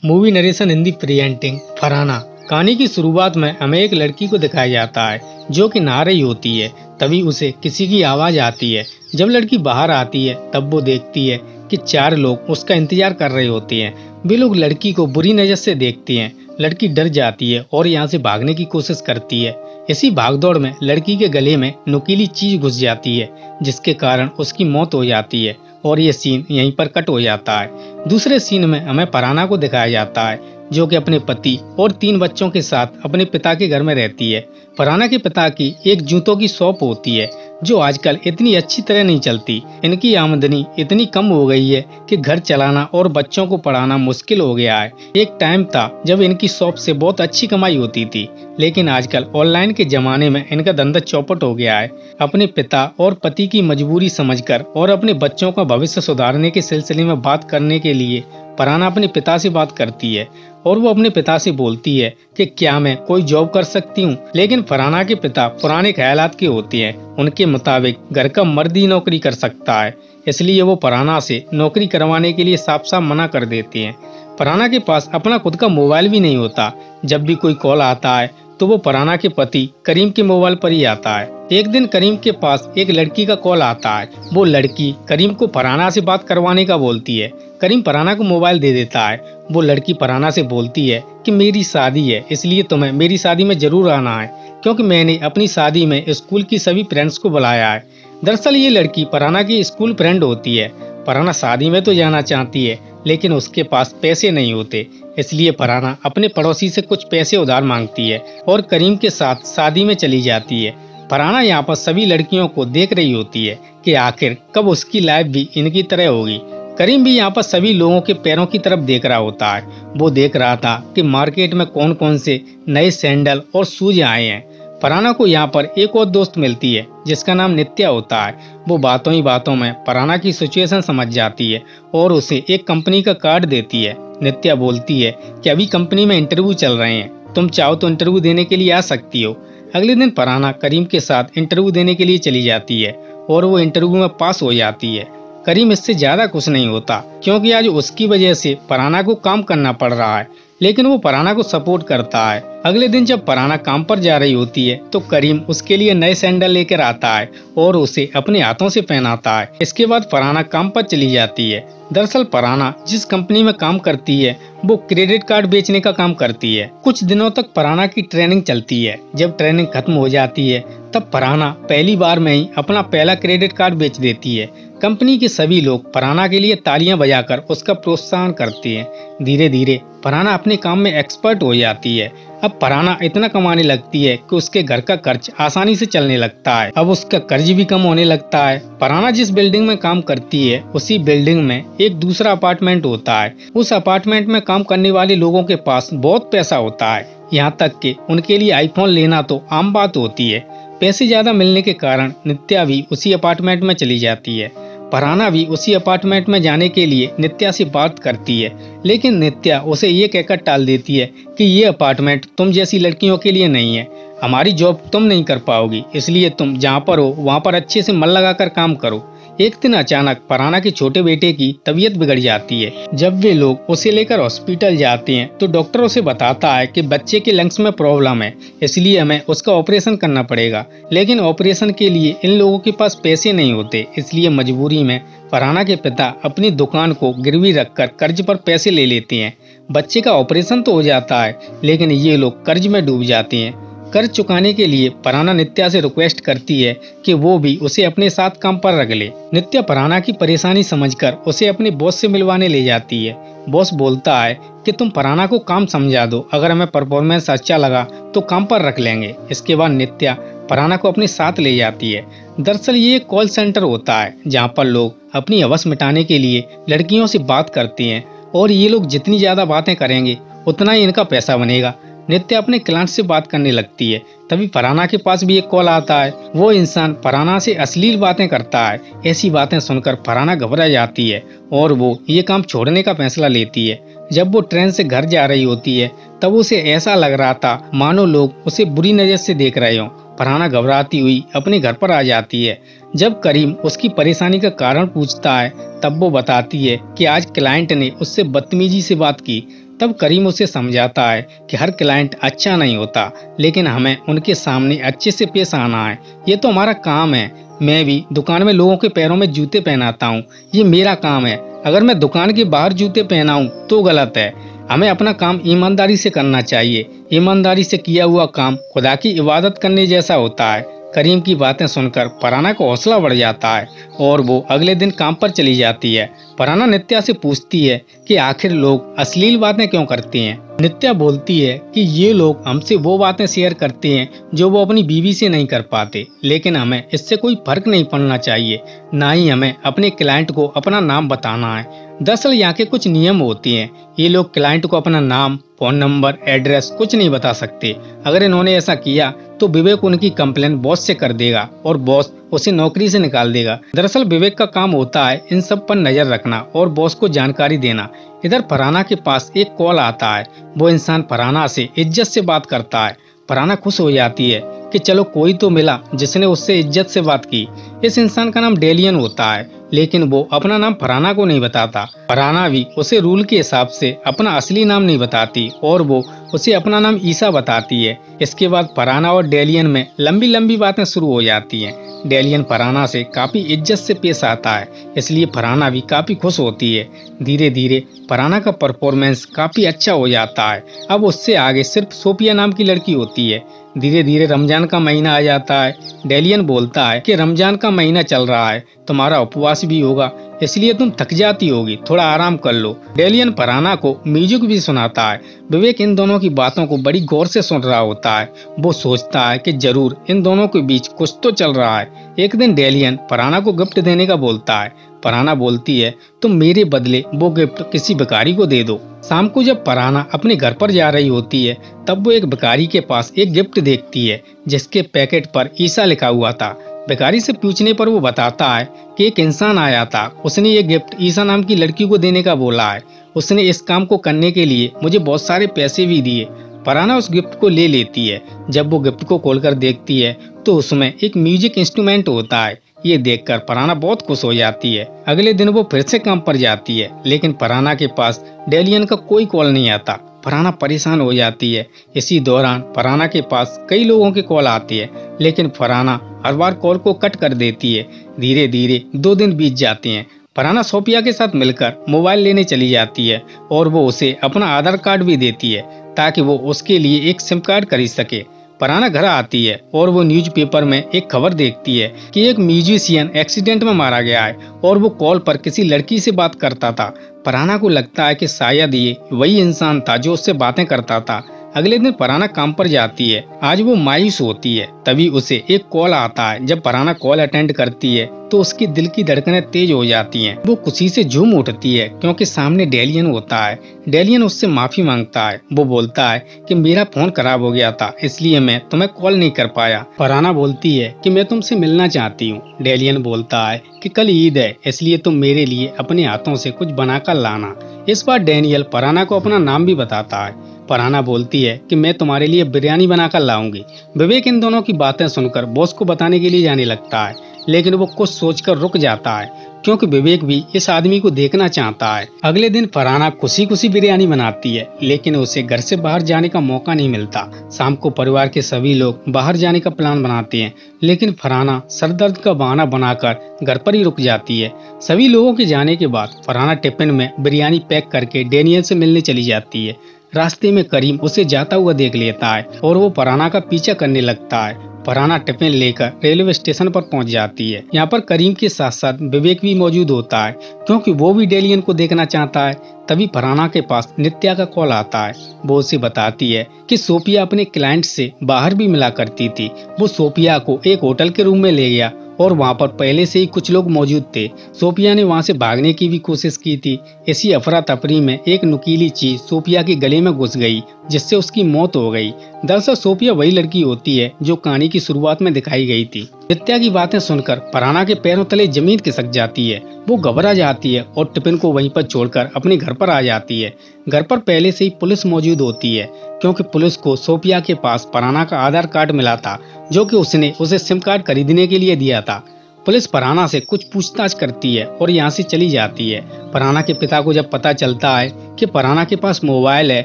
Movie narration Hindi presenting Farhana. कहानी की शुरुआत में हमें एक लड़की को दिखाया जाता है जो कि नहा रही होती है। तभी उसे किसी की आवाज आती है। जब लड़की बाहर आती है तब वो देखती है कि 4 लोग उसका इंतजार कर रहे होते हैं। वे लोग लड़की को बुरी नजर से देखते हैं। लड़की डर जाती है और यहाँ से भागने की कोशिश करती है। इसी भागदौड़ में लड़की के गले में नुकीली चीज घुस जाती है जिसके कारण उसकी मौत हो जाती है और ये सीन यहीं पर कट हो जाता है। दूसरे सीन में हमें फरहाना को दिखाया जाता है जो कि अपने पति और 3 बच्चों के साथ अपने पिता के घर में रहती है। फरहाना के पिता की एक जूतों की शॉप होती है जो आजकल इतनी अच्छी तरह नहीं चलती। इनकी आमदनी इतनी कम हो गई है कि घर चलाना और बच्चों को पढ़ाना मुश्किल हो गया है। एक टाइम था जब इनकी शॉप से बहुत अच्छी कमाई होती थी, लेकिन आजकल ऑनलाइन के जमाने में इनका धंधा चौपट हो गया है। अपने पिता और पति की मजबूरी समझकर और अपने बच्चों का भविष्य सुधारने के सिलसिले में बात करने के लिए फरहाना अपने पिता से बात करती है और वो अपने पिता से बोलती है कि क्या मैं कोई जॉब कर सकती हूँ। लेकिन फरहाना के पिता पुराने ख्यालात के होते हैं। उनके मुताबिक घर का मर्द ही नौकरी कर सकता है, इसलिए वो फरहाना से नौकरी करवाने के लिए साफ साफ मना कर देते हैं। फरहाना के पास अपना खुद का मोबाइल भी नहीं होता। जब भी कोई कॉल आता है तो वो फरहाना के पति करीम के मोबाइल पर ही आता है। एक दिन करीम के पास एक लड़की का कॉल आता है। वो लड़की करीम को फरहाना से बात करवाने का बोलती है। करीम फरहाना को मोबाइल दे देता है। वो लड़की फरहाना से बोलती है कि मेरी शादी है, इसलिए तुम्हें मेरी शादी में जरूर आना है क्योंकि मैंने अपनी शादी में स्कूल की सभी फ्रेंड्स को बुलाया है। दरअसल ये लड़की फरहाना की स्कूल फ्रेंड होती है। फरहाना शादी में तो जाना चाहती है लेकिन उसके पास पैसे नहीं होते, इसलिए फरहाना अपने पड़ोसी से कुछ पैसे उधार मांगती है और करीम के साथ शादी में चली जाती है। फरहाना यहाँ पर सभी लड़कियों को देख रही होती है कि आखिर कब उसकी लाइफ भी इनकी तरह होगी। करीम भी यहाँ पर सभी लोगों के पैरों की तरफ देख रहा होता है। वो देख रहा था कि मार्केट में कौन कौन से नए सैंडल और शूज आए हैं। फरहाना को यहाँ पर एक और दोस्त मिलती है जिसका नाम नित्या होता है। वो बातों ही बातों में फरहाना की सिचुएशन समझ जाती है और उसे एक कंपनी का कार्ड देती है। नित्या बोलती है कि अभी कंपनी में इंटरव्यू चल रहे हैं, तुम चाहो तो इंटरव्यू देने के लिए आ सकती हो। अगले दिन फरहाना करीम के साथ इंटरव्यू देने के लिए चली जाती है और वो इंटरव्यू में पास हो जाती है। करीम इससे ज्यादा कुछ नहीं होता क्योंकि आज उसकी वजह से फरहाना को काम करना पड़ रहा है, लेकिन वो फरहाना को सपोर्ट करता है। अगले दिन जब फरहाना काम पर जा रही होती है तो करीम उसके लिए नए सैंडल लेकर आता है और उसे अपने हाथों से पहनाता है। इसके बाद फरहाना काम पर चली जाती है। दरअसल फरहाना जिस कंपनी में काम करती है वो क्रेडिट कार्ड बेचने का काम करती है। कुछ दिनों तक फरहाना की ट्रेनिंग चलती है। जब ट्रेनिंग खत्म हो जाती है तब फरहाना पहली बार में ही अपना पहला क्रेडिट कार्ड बेच देती है। कंपनी के सभी लोग फरहाना के लिए तालियां बजाकर उसका प्रोत्साहन करते हैं। धीरे धीरे फरहाना अपने काम में एक्सपर्ट हो जाती है। अब फरहाना इतना कमाने लगती है कि उसके घर का खर्च आसानी से चलने लगता है। अब उसका कर्ज भी कम होने लगता है। फरहाना जिस बिल्डिंग में काम करती है उसी बिल्डिंग में एक दूसरा अपार्टमेंट होता है। उस अपार्टमेंट में काम करने वाले लोगों के पास बहुत पैसा होता है, यहाँ तक कि उनके लिए आईफोन लेना तो आम बात होती है। पैसे ज्यादा मिलने के कारण नित्या भी उसी अपार्टमेंट में चली जाती है। फरहाना भी उसी अपार्टमेंट में जाने के लिए नित्या से बात करती है, लेकिन नित्या उसे ये कहकर टाल देती है कि ये अपार्टमेंट तुम जैसी लड़कियों के लिए नहीं है, हमारी जॉब तुम नहीं कर पाओगी, इसलिए तुम जहाँ पर हो वहाँ पर अच्छे से मन लगाकर काम करो। एक दिन अचानक फरहाना के छोटे बेटे की तबीयत बिगड़ जाती है। जब वे लोग उसे लेकर हॉस्पिटल जाते हैं तो डॉक्टर उसे बताता है कि बच्चे के लंग्स में प्रॉब्लम है, इसलिए हमें उसका ऑपरेशन करना पड़ेगा। लेकिन ऑपरेशन के लिए इन लोगों के पास पैसे नहीं होते, इसलिए मजबूरी में फरहाना के पिता अपनी दुकान को गिरवी रखकर कर्ज पर पैसे ले लेते हैं। बच्चे का ऑपरेशन तो हो जाता है लेकिन ये लोग कर्ज में डूब जाते हैं। कर्ज चुकाने के लिए फरहाना नित्या से रिक्वेस्ट करती है कि वो भी उसे अपने साथ काम पर रख ले। नित्या फरहाना की परेशानी समझकर उसे अपने बॉस से मिलवाने ले जाती है। बॉस बोलता है कि तुम फरहाना को काम समझा दो, अगर हमें परफॉर्मेंस अच्छा लगा तो काम पर रख लेंगे। इसके बाद नित्या फरहाना को अपने साथ ले जाती है। दरअसल ये एक कॉल सेंटर होता है जहाँ पर लोग अपनी हवस मिटाने के लिए लड़कियों से बात करते हैं और ये लोग जितनी ज्यादा बातें करेंगे उतना ही इनका पैसा बनेगा। नित्या अपने क्लाइंट से बात करने लगती है। तभी फरहाना के पास भी एक कॉल आता है। वो इंसान फरहाना से अश्लील बातें करता है। ऐसी बातें सुनकर फरहाना घबरा जाती है और वो ये काम छोड़ने का फैसला लेती है। जब वो ट्रेन से घर जा रही होती है तब उसे ऐसा लग रहा था मानो लोग उसे बुरी नजर से देख रहे हों। फरहाना घबराती हुई अपने घर पर आ जाती है। जब करीम उसकी परेशानी का कारण पूछता है तब वो बताती है कि आज क्लाइंट ने उससे बदतमीजी से बात की। तब करीम उसे समझाता है कि हर क्लाइंट अच्छा नहीं होता, लेकिन हमें उनके सामने अच्छे से पेश आना है। ये तो हमारा काम है। मैं भी दुकान में लोगों के पैरों में जूते पहनाता हूँ, ये मेरा काम है। अगर मैं दुकान के बाहर जूते पहनाऊं तो गलत है। हमें अपना काम ईमानदारी से करना चाहिए। ईमानदारी से किया हुआ काम खुदा की इबादत करने जैसा होता है। करीम की बातें सुनकर फरहाना को हौसला बढ़ जाता है और वो अगले दिन काम पर चली जाती है। फरहाना नित्या से पूछती है कि आखिर लोग अश्लील बातें क्यों करते हैं। नित्या बोलती है कि ये लोग हमसे वो बातें शेयर करते हैं जो वो अपनी बीवी से नहीं कर पाते, लेकिन हमें इससे कोई फर्क नहीं पड़ना चाहिए, ना ही हमें अपने क्लाइंट को अपना नाम बताना है। दरअसल यहाँ के कुछ नियम होते हैं। ये लोग क्लाइंट को अपना नाम, फोन नंबर, एड्रेस कुछ नहीं बता सकते। अगर इन्होंने ऐसा किया तो विवेक उनकी कंप्लेन बॉस से कर देगा और बॉस उसे नौकरी से निकाल देगा। दरअसल विवेक का काम होता है इन सब पर नजर रखना और बॉस को जानकारी देना। इधर फरहाना के पास एक कॉल आता है। वो इंसान फरहाना से इज्जत से बात करता है। फरहाना खुश हो जाती है कि चलो कोई तो मिला जिसने उससे इज्जत से बात की। इस इंसान का नाम डेलियन होता है, लेकिन वो अपना नाम फरहाना को नहीं बताता। फरहाना भी उसे रूल के हिसाब से अपना असली नाम नहीं बताती और वो उसे अपना नाम ईसा बताती है। इसके बाद फरहाना और डेलियन में लंबी लंबी बातें शुरू हो जाती हैं। डेलियन फरहाना से काफी इज्जत से पेश आता है, इसलिए फरहाना भी काफी खुश होती है। धीरे धीरे फरहाना का परफॉर्मेंस काफी अच्छा हो जाता है। अब उससे आगे सिर्फ सोफिया नाम की लड़की होती है। धीरे धीरे रमजान का महीना आ जाता है। डेलियन बोलता है कि रमजान का महीना चल रहा है, तुम्हारा उपवास भी होगा, इसलिए तुम थक जाती होगी, थोड़ा आराम कर लो। डेलियन फरहाना को म्यूजिक भी सुनाता है। विवेक इन दोनों की बातों को बड़ी गौर से सुन रहा होता है। वो सोचता है कि जरूर इन दोनों के बीच कुछ तो चल रहा है। एक दिन डेलियन फरहाना को गिफ्ट देने का बोलता है। फरहाना बोलती है तुम मेरे बदले वो गिफ्ट किसी भिखारी को दे दो। शाम को जब फरहाना अपने घर पर जा रही होती है तब वो एक भिखारी के पास एक गिफ्ट देखती है जिसके पैकेट पर ईसा लिखा हुआ था। भिखारी से पूछने पर वो बताता है कि एक इंसान आया था, उसने ये गिफ्ट ईसा नाम की लड़की को देने का बोला है। उसने इस काम को करने के लिए मुझे बहुत सारे पैसे भी दिए। फरहाना उस गिफ्ट को ले लेती है। जब वो गिफ्ट को खोलकर देखती है तो उसमें एक म्यूजिक इंस्ट्रूमेंट होता है। ये देखकर फरहाना बहुत खुश हो जाती है। अगले दिन वो फिर से काम पर जाती है, लेकिन फरहाना के पास डेलियन का कोई कॉल नहीं आता। फरहाना परेशान हो जाती है। इसी दौरान फरहाना के पास कई लोगों के कॉल आती है, लेकिन फरहाना हर बार कॉल को कट कर देती है। धीरे धीरे 2 दिन बीत जाते हैं। फरहाना सोफिया के साथ मिलकर मोबाइल लेने चली जाती है और वो उसे अपना आधार कार्ड भी देती है ताकि वो उसके लिए एक सिम कार्ड खरीद सके। फरहाना घर आती है और वो न्यूज़पेपर में एक खबर देखती है कि एक म्यूजिशियन एक्सीडेंट में मारा गया है और वो कॉल पर किसी लड़की से बात करता था। फरहाना को लगता है कि शायद ये वही इंसान था जो उससे बातें करता था। अगले दिन फरहाना काम पर जाती है। आज वो मायूस होती है। तभी उसे एक कॉल आता है। जब फरहाना कॉल अटेंड करती है तो उसकी दिल की धड़कनें तेज हो जाती हैं। वो खुशी से झूम उठती है क्योंकि सामने डेलियन होता है। डेलियन उससे माफी मांगता है। वो बोलता है कि मेरा फोन खराब हो गया था, इसलिए मैं तुम्हें कॉल नहीं कर पाया। फरहाना बोलती है कि मैं तुमसे मिलना चाहती हूँ। डेलियन बोलता है कि कल ईद है, इसलिए तुम मेरे लिए अपने हाथों से कुछ बनाकर लाना। इस बार डेनियल फरहाना को अपना नाम भी बताता है। फरहाना बोलती है कि मैं तुम्हारे लिए बिरयानी बनाकर लाऊंगी। विवेक इन दोनों की बातें सुनकर बॉस को बताने के लिए जाने लगता है, लेकिन वो कुछ सोचकर रुक जाता है क्योंकि विवेक भी इस आदमी को देखना चाहता है। अगले दिन फरहाना खुशी खुशी बिरयानी बनाती है, लेकिन उसे घर से बाहर जाने का मौका नहीं मिलता। शाम को परिवार के सभी लोग बाहर जाने का प्लान बनाते हैं, लेकिन फरहाना सर दर्द का बहाना बनाकर घर पर ही रुक जाती है। सभी लोगों के जाने के बाद फरहाना टिफिन में बिरयानी पैक करके डेनियल से मिलने चली जाती है। रास्ते में करीम उसे जाता हुआ देख लेता है और वो फरहाना का पीछा करने लगता है। फरहाना टिफिन लेकर रेलवे स्टेशन पर पहुंच जाती है। यहाँ पर करीम के साथ साथ विवेक भी मौजूद होता है क्योंकि वो भी डेलियन को देखना चाहता है। तभी फरहाना के पास नित्या का कॉल आता है। वो उसे बताती है कि सोफिया अपने क्लाइंट से बाहर भी मिला करती थी। वो सोफिया को एक होटल के रूम में ले गया और वहाँ पर पहले से ही कुछ लोग मौजूद थे। सोफिया ने वहाँ से भागने की भी कोशिश की थी। इसी अफरा तफरी में एक नुकीली चीज सोफिया के गले में घुस गई, जिससे उसकी मौत हो गई। दरअसल सोफिया वही लड़की होती है जो कहानी की शुरुआत में दिखाई गई थी। नित्या की बातें सुनकर फरहाना के पैरों तले जमीन खिसक जाती है। वो घबरा जाती है और टिफिन को वहीं पर छोड़कर अपने घर पर आ जाती है। घर पर पहले से ही पुलिस मौजूद होती है क्योंकि पुलिस को सोफिया के पास फरहाना का आधार कार्ड मिला था जो कि उसने उसे सिम कार्ड खरीदने के लिए दिया था। पुलिस फरहाना से कुछ पूछताछ करती है और यहाँ से चली जाती है। फरहाना के पिता को जब पता चलता है कि फरहाना के पास मोबाइल है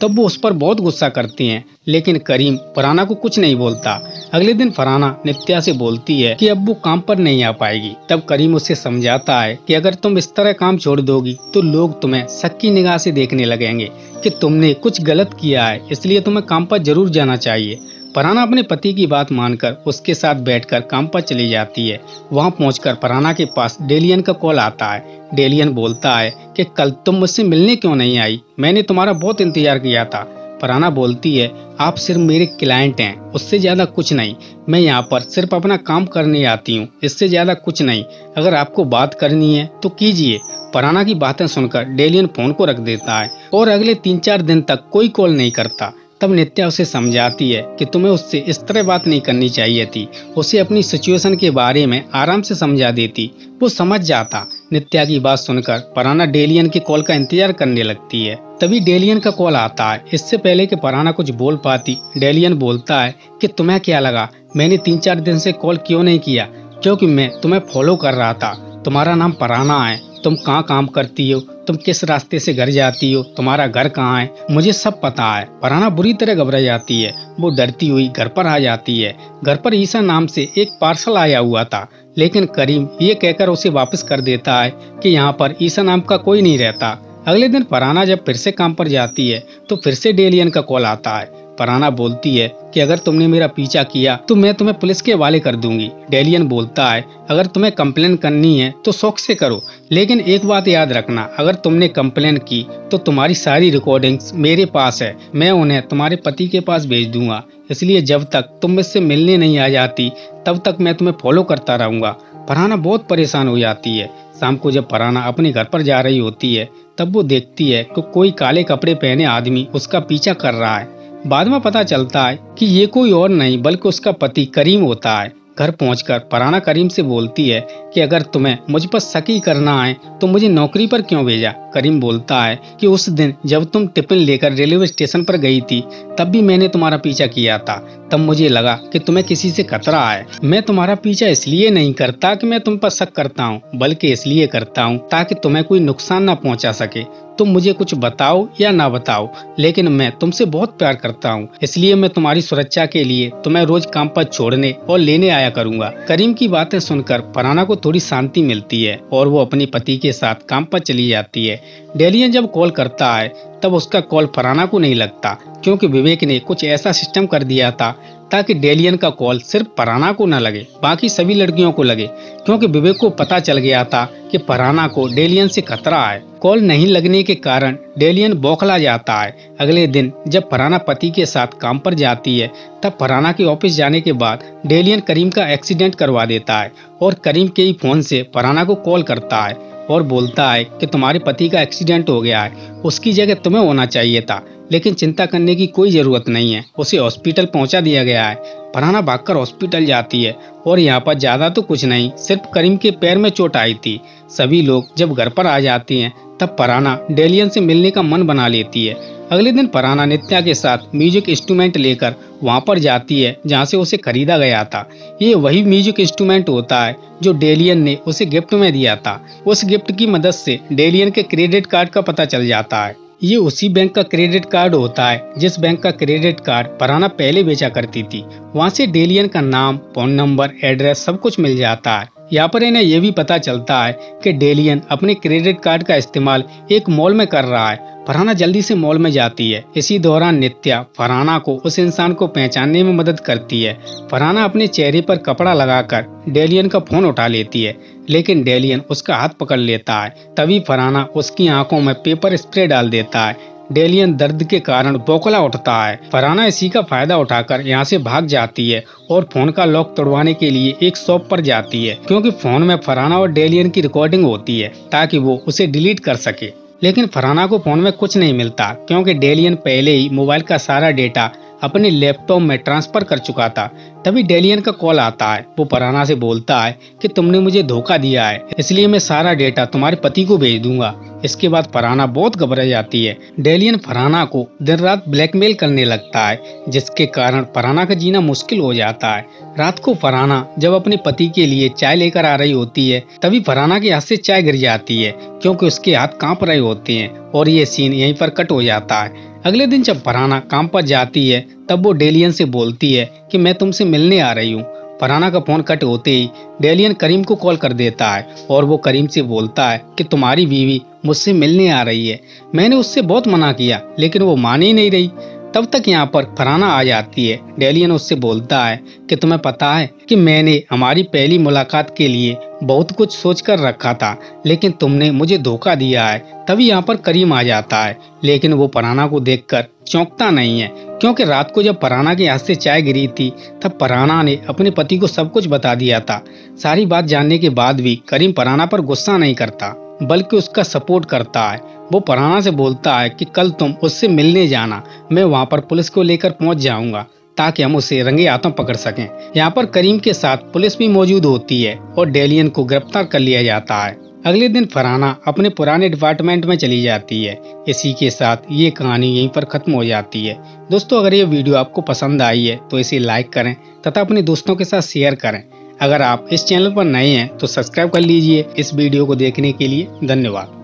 तब वो उस पर बहुत गुस्सा करती हैं, लेकिन करीम फरहाना को कुछ नहीं बोलता। अगले दिन फरहाना नित्या से बोलती है कि अब वो काम पर नहीं आ पाएगी। तब करीम उसे समझाता है कि अगर तुम इस तरह काम छोड़ दोगी तो लोग तुम्हें शक की निगाह से देखने लगेंगे कि तुमने कुछ गलत किया है, इसलिए तुम्हें काम पर जरूर जाना चाहिए। फरहाना अपने पति की बात मानकर उसके साथ बैठकर काम पर चली जाती है। वहां पहुंचकर फरहाना के पास डेलियन का कॉल आता है। डेलियन बोलता है कि कल तुम मुझसे मिलने क्यों नहीं आई, मैंने तुम्हारा बहुत इंतजार किया था। फरहाना बोलती है आप सिर्फ मेरे क्लाइंट हैं, उससे ज्यादा कुछ नहीं। मैं यहाँ पर सिर्फ अपना काम करने आती हूँ, इससे ज्यादा कुछ नहीं। अगर आपको बात करनी है तो कीजिए। फरहाना की बातें सुनकर डेलियन फोन को रख देता है और अगले 3-4 दिन तक कोई कॉल नहीं करता। तब नित्या उसे समझाती है कि तुम्हें उससे इस तरह बात नहीं करनी चाहिए थी, उसे अपनी सिचुएशन के बारे में आराम से समझा देती, वो समझ जाता। नित्या की बात सुनकर फरहाना डेलियन की कॉल का इंतजार करने लगती है। तभी डेलियन का कॉल आता है। इससे पहले कि फरहाना कुछ बोल पाती, डेलियन बोलता है कि तुम्हें क्या लगा मैंने 3-4 दिन से कॉल क्यों नहीं किया? क्योंकि मैं तुम्हें फॉलो कर रहा था। तुम्हारा नाम फरहाना है, तुम कहाँ काम करती हो, तुम किस रास्ते से घर जाती हो, तुम्हारा घर कहाँ है, मुझे सब पता है। फरहाना बुरी तरह घबरा जाती है। वो डरती हुई घर पर आ जाती है। घर पर ईसा नाम से एक पार्सल आया हुआ था, लेकिन करीम ये कहकर उसे वापस कर देता है कि यहाँ पर ईसा नाम का कोई नहीं रहता। अगले दिन फरहाना जब फिर से काम पर जाती है तो फिर से डेलियन का कॉल आता है। फरहाना बोलती है कि अगर तुमने मेरा पीछा किया तो मैं तुम्हें पुलिस के हवाले कर दूंगी। डेलियन बोलता है अगर तुम्हें कंप्लेन करनी है तो शौक से करो, लेकिन एक बात याद रखना, अगर तुमने कंप्लेन की तो तुम्हारी सारी रिकॉर्डिंग्स मेरे पास है, मैं उन्हें तुम्हारे पति के पास भेज दूंगा। इसलिए जब तक तुम मुझसे मिलने नहीं आ जाती तब तक मैं तुम्हें फॉलो करता रहूंगा। फरहाना बहुत परेशान हो जाती है। शाम को जब फरहाना अपने घर पर जा रही होती है तब वो देखती है कि कोई काले कपड़े पहने आदमी उसका पीछा कर रहा है। बाद में पता चलता है कि ये कोई और नहीं बल्कि उसका पति करीम होता है। घर पहुंचकर फरहाना करीम से बोलती है कि अगर तुम्हें मुझ पर शक ही करना है तो मुझे नौकरी पर क्यों भेजा? करीम बोलता है कि उस दिन जब तुम टिफिन लेकर रेलवे स्टेशन पर गई थी तब भी मैंने तुम्हारा पीछा किया था। तब मुझे लगा कि तुम्हें किसी से खतरा है। मैं तुम्हारा पीछा इसलिए नहीं करता कि मैं तुम पर शक करता हूँ, बल्कि इसलिए करता हूँ ताकि तुम्हें कोई नुकसान न पहुँचा सके। तुम मुझे कुछ बताओ या ना बताओ, लेकिन मैं तुमसे बहुत प्यार करता हूँ, इसलिए मैं तुम्हारी सुरक्षा के लिए तुम्हें रोज काम पर छोड़ने और लेने आया करूँगा। करीम की बातें सुनकर फरहाना को थोड़ी शांति मिलती है और वो अपने पति के साथ काम पर चली जाती है। डेलियन जब कॉल करता है तब उसका कॉल फरहाना को नहीं लगता, क्योंकि विवेक ने कुछ ऐसा सिस्टम कर दिया था ताकि डेलियन का कॉल सिर्फ फरहाना को न लगे, बाकी सभी लड़कियों को लगे, क्योंकि विवेक को पता चल गया था कि फरहाना को डेलियन से खतरा है। कॉल नहीं लगने के कारण डेलियन बौखला जाता है। अगले दिन जब फरहाना पति के साथ काम पर जाती है तब फरहाना के ऑफिस जाने के बाद डेलियन करीम का एक्सीडेंट करवा देता है और करीम के ही फोन से फरहाना को कॉल करता है और बोलता है कि तुम्हारे पति का एक्सीडेंट हो गया है, उसकी जगह तुम्हें होना चाहिए था, लेकिन चिंता करने की कोई जरूरत नहीं है, उसे हॉस्पिटल पहुंचा दिया गया है। फरहाना भागकर हॉस्पिटल जाती है और यहाँ पर ज्यादा तो कुछ नहीं, सिर्फ करीम के पैर में चोट आई थी। सभी लोग जब घर पर आ जाते हैं तब फरहाना डेलियन से मिलने का मन बना लेती है। अगले दिन फरहाना नित्या के साथ म्यूजिक इंस्ट्रूमेंट लेकर वहां पर जाती है जहां से उसे खरीदा गया था। ये वही म्यूजिक इंस्ट्रूमेंट होता है जो डेलियन ने उसे गिफ्ट में दिया था। उस गिफ्ट की मदद से डेलियन के क्रेडिट कार्ड का पता चल जाता है। ये उसी बैंक का क्रेडिट कार्ड होता है जिस बैंक का क्रेडिट कार्ड फरहाना पहले बेचा करती थी। वहाँ से डेलियन का नाम, फोन नंबर, एड्रेस सब कुछ मिल जाता है। यहाँ पर इन्हें ये भी पता चलता है कि डेलियन अपने क्रेडिट कार्ड का इस्तेमाल एक मॉल में कर रहा है। फरहाना जल्दी से मॉल में जाती है। इसी दौरान नित्या फरहाना को उस इंसान को पहचानने में मदद करती है। फरहाना अपने चेहरे पर कपड़ा लगाकर डेलियन का फोन उठा लेती है, लेकिन डेलियन उसका हाथ पकड़ लेता है। तभी फरहाना उसकी आंखों में पेपर स्प्रे डाल देता है। डेलियन दर्द के कारण बौखला उठता है। फरहाना इसी का फायदा उठाकर यहाँ से भाग जाती है और फोन का लॉक तोड़वाने के लिए एक शॉप पर जाती है, क्योंकि फोन में फरहाना और डेलियन की रिकॉर्डिंग होती है ताकि वो उसे डिलीट कर सके। लेकिन फरहाना को फोन में कुछ नहीं मिलता, क्योंकि डेलियन पहले ही मोबाइल का सारा डेटा अपने लैपटॉप में ट्रांसफर कर चुका था। तभी डेलियन का कॉल आता है। वो फरहाना से बोलता है कि तुमने मुझे धोखा दिया है, इसलिए मैं सारा डेटा तुम्हारे पति को भेज दूंगा। इसके बाद फरहाना बहुत घबरा जाती है। डेलियन फरहाना को दिन रात ब्लैकमेल करने लगता है, जिसके कारण फरहाना का जीना मुश्किल हो जाता है। रात को फरहाना जब अपने पति के लिए चाय लेकर आ रही होती है, तभी फरहाना के हाथ से चाय गिर जाती है, क्योंकि उसके हाथ कांप रहे होते हैं और ये सीन यहीं पर कट हो जाता है। अगले दिन जब फरहाना काम पर जाती है, तब वो डेलियन से बोलती है कि मैं तुमसे मिलने आ रही हूँ। फरहाना का फोन कट होते ही डेलियन करीम को कॉल कर देता है और वो करीम से बोलता है कि तुम्हारी बीवी मुझसे मिलने आ रही है। मैंने उससे बहुत मना किया, लेकिन वो मान ही नहीं रही। तब तक यहाँ पर फरहाना आ जाती है। डेलियन उससे बोलता है कि तुम्हें पता है कि मैंने हमारी पहली मुलाकात के लिए बहुत कुछ सोच कर रखा था, लेकिन तुमने मुझे धोखा दिया है। तभी यहाँ पर करीम आ जाता है, लेकिन वो फरहाना को देखकर चौंकता नहीं है, क्योंकि रात को जब फरहाना के हाथ से चाय गिरी थी, तब फरहाना ने अपने पति को सब कुछ बता दिया था। सारी बात जानने के बाद भी करीम फरहाना पर गुस्सा नहीं करता, बल्कि उसका सपोर्ट करता है। वो फरहाना से बोलता है कि कल तुम उससे मिलने जाना, मैं वहाँ पर पुलिस को लेकर पहुँच जाऊंगा ताकि हम उसे रंगे हाथों पकड़ सकें। यहाँ पर करीम के साथ पुलिस भी मौजूद होती है और डेलियन को गिरफ्तार कर लिया जाता है। अगले दिन फरहाना अपने पुराने डिपार्टमेंट में चली जाती है। इसी के साथ ये कहानी यहीं पर खत्म हो जाती है। दोस्तों, अगर ये वीडियो आपको पसंद आई है तो इसे लाइक करें तथा अपने दोस्तों के साथ शेयर करें। अगर आप इस चैनल पर नए हैं तो सब्सक्राइब कर लीजिए। इस वीडियो को देखने के लिए धन्यवाद।